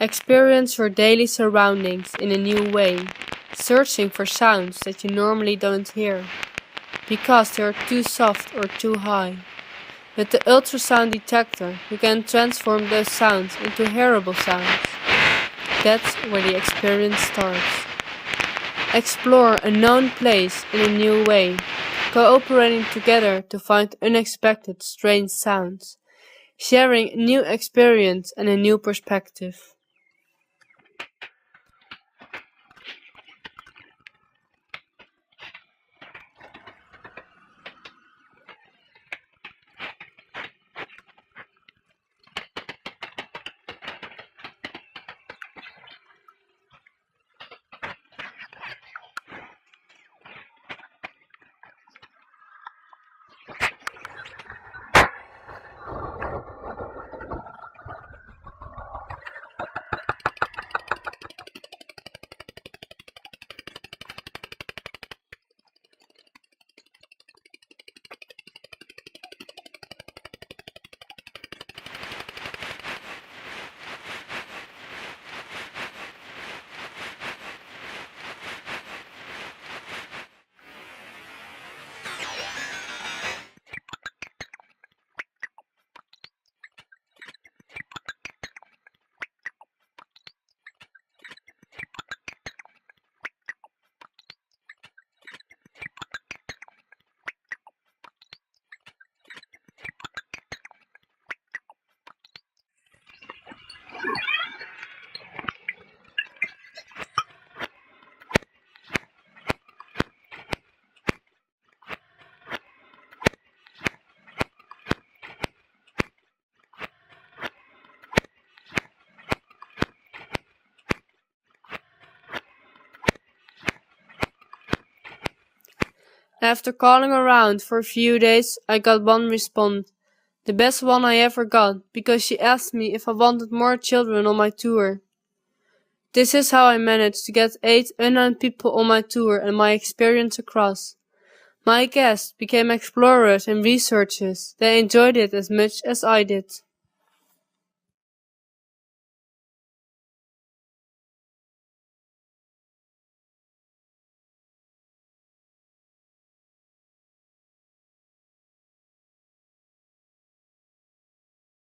Experience your daily surroundings in a new way, searching for sounds that you normally don't hear, because they are too soft or too high. With the ultrasound detector, you can transform those sounds into hearable sounds. That's where the experience starts. Explore a known place in a new way, cooperating together to find unexpected, strange sounds, sharing a new experience and a new perspective. After calling around for a few days, I got one response, the best one I ever got, because she asked me if I wanted more children on my tour. This is how I managed to get 8 unknown people on my tour and my experience across. My guests became explorers and researchers. They enjoyed it as much as I did.